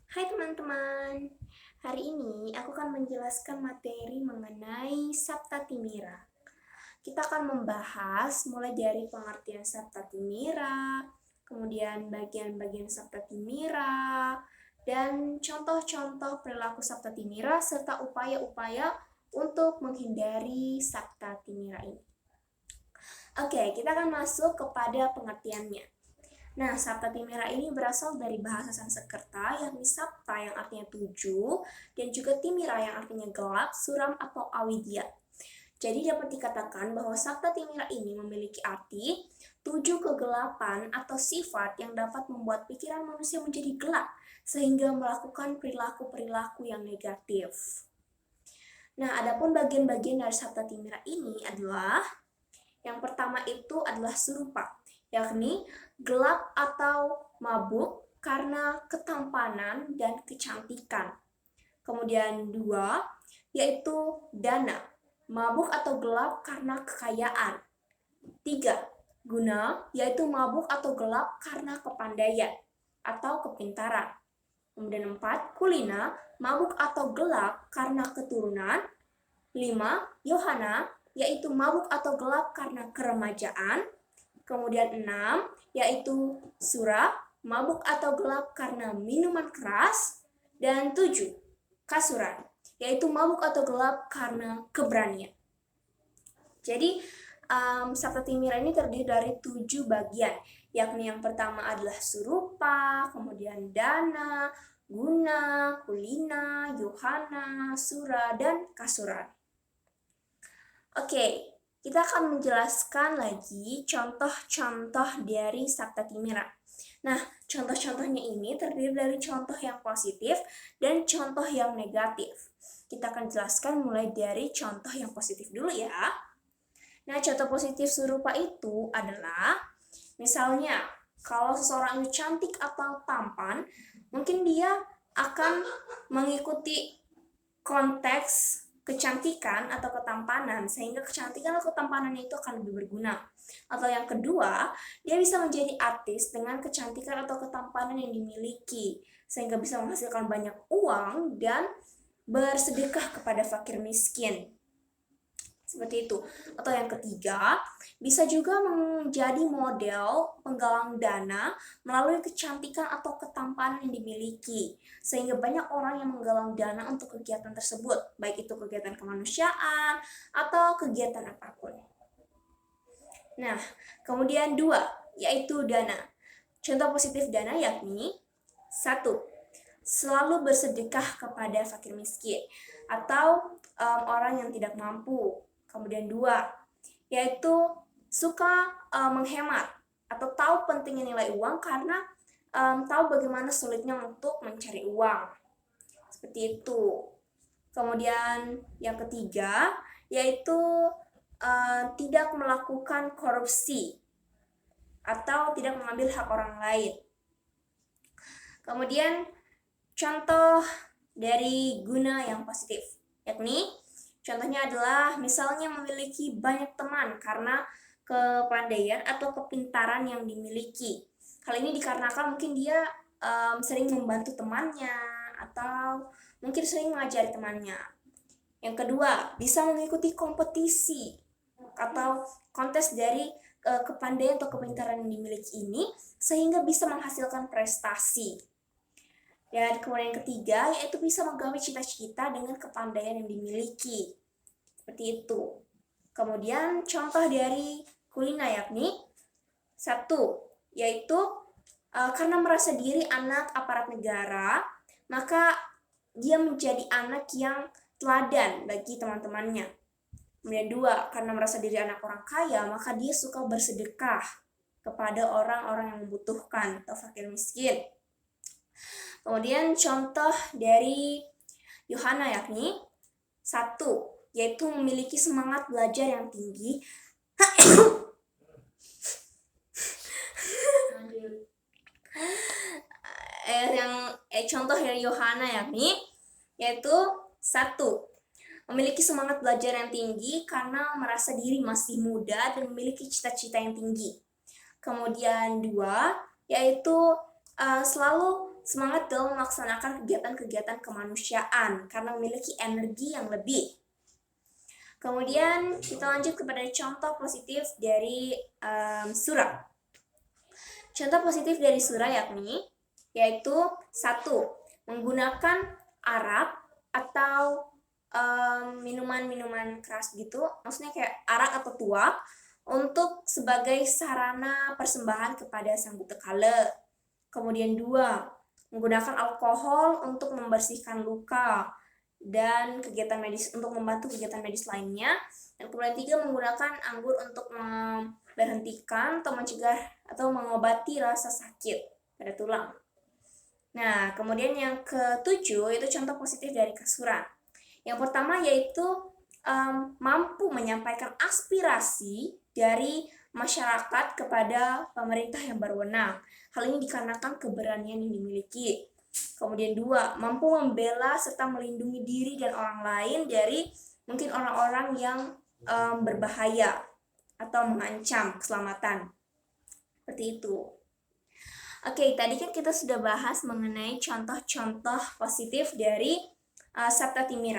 Hai teman-teman, hari ini aku akan menjelaskan materi mengenai Sabta Timira. Kita akan membahas mulai dari pengertian Sabta Timira, kemudian bagian-bagian Sabta Timira, dan contoh-contoh perilaku Sabta Timira, serta upaya-upaya untuk menghindari Sabta Timira ini. Oke, kita akan masuk kepada pengertiannya. Nah, Sabta Timira ini berasal dari bahasa Sanskerta, yakni Sabta yang artinya tujuh, dan juga Timira yang artinya gelap, suram, atau awidya. Jadi dapat dikatakan bahwa Sabta Timira ini memiliki arti tujuh kegelapan atau sifat yang dapat membuat pikiran manusia menjadi gelap, sehingga melakukan perilaku-perilaku yang negatif. Nah, adapun bagian-bagian dari Sabta Timira ini adalah yang pertama itu adalah surupa, yakni gelap atau mabuk karena ketampanan dan kecantikan. Kemudian dua, yaitu dana, mabuk atau gelap karena kekayaan. Tiga, guna, yaitu mabuk atau gelap karena kepandaian atau kepintaran. Kemudian empat, kulina, mabuk atau gelap karena keturunan. Lima, Yohana, yaitu mabuk atau gelap karena keremajaan. Kemudian 6, yaitu Sura, mabuk atau gelap karena minuman keras. Dan 7, Kasuran, yaitu mabuk atau gelap karena keberanian. Jadi, Sabta Timira ini terdiri dari 7 bagian, yakni yang pertama adalah Surupa, kemudian Dana, Guna, Kulina, Yohana, Sura, dan Kasuran. Oke, kita akan menjelaskan lagi contoh-contoh dari Sabta Timira. Nah, contoh-contohnya ini terdiri dari contoh yang positif dan contoh yang negatif. Kita akan jelaskan mulai dari contoh yang positif dulu ya. Nah, contoh positif serupa itu adalah, misalnya, kalau seseorang itu cantik atau tampan, mungkin dia akan mengikuti konteks kecantikan atau ketampanan, sehingga kecantikan atau ketampanan itu akan lebih berguna. Atau yang kedua, dia bisa menjadi artis dengan kecantikan atau ketampanan yang dimiliki, sehingga bisa menghasilkan banyak uang dan bersedekah kepada fakir miskin. Seperti itu. Atau yang ketiga, bisa juga menjadi model penggalang dana melalui kecantikan atau ketampanan yang dimiliki, sehingga banyak orang yang menggalang dana untuk kegiatan tersebut, baik itu kegiatan kemanusiaan atau kegiatan apapun. Nah, kemudian 2, yaitu dana. Contoh positif dana yakni 1, selalu bersedekah kepada fakir miskin atau orang yang tidak mampu. Kemudian 2, yaitu suka menghemat atau tahu pentingnya nilai uang karena tahu bagaimana sulitnya untuk mencari uang. Seperti itu. Kemudian yang ketiga, yaitu tidak melakukan korupsi atau tidak mengambil hak orang lain. Kemudian contoh dari guna yang positif, yakni contohnya adalah misalnya memiliki banyak teman karena kepandaian atau kepintaran yang dimiliki. Hal ini dikarenakan mungkin dia sering membantu temannya atau mungkin sering mengajari temannya. Yang kedua, bisa mengikuti kompetisi atau kontes dari kepandaian atau kepintaran yang dimiliki ini sehingga bisa menghasilkan prestasi. Dan kemudian yang ketiga, yaitu bisa menggapai cita-cita dengan kepandaian yang dimiliki. Seperti itu. Kemudian contoh dari kulina yakni 1, yaitu karena merasa diri anak aparat negara, maka dia menjadi anak yang teladan bagi teman-temannya. Kemudian 2, karena merasa diri anak orang kaya, maka dia suka bersedekah kepada orang-orang yang membutuhkan atau fakir miskin. Kemudian contoh dari Yohana yakni 1, yaitu memiliki semangat belajar yang tinggi. Contoh dari Yohana yakni yaitu 1, memiliki semangat belajar yang tinggi karena merasa diri masih muda dan memiliki cita-cita yang tinggi. Kemudian 2, yaitu selalu semangat dalam melaksanakan kegiatan-kegiatan kemanusiaan karena memiliki energi yang lebih. Kemudian kita lanjut kepada contoh positif dari Sura. Contoh positif dari Sura yaitu 1. Menggunakan arak atau minuman-minuman keras gitu, maksudnya kayak arak atau tuak untuk sebagai sarana persembahan kepada Sang Buta Kala. Kemudian 2. Menggunakan alkohol untuk membersihkan luka dan kegiatan medis untuk membantu kegiatan medis lainnya. Dan kemudian 3. Menggunakan anggur untuk memberhentikan atau mencegah atau mengobati rasa sakit pada tulang. Nah, kemudian yang ke-7 itu contoh positif dari Kasura. Yang pertama yaitu mampu menyampaikan aspirasi dari masyarakat kepada pemerintah yang berwenang. Hal ini dikarenakan keberanian yang dimiliki. Kemudian 2, mampu membela serta melindungi diri dan orang lain dari mungkin orang-orang yang berbahaya atau mengancam keselamatan. Seperti itu. Oke, tadi kan kita sudah bahas mengenai contoh-contoh positif dari Saptatimira.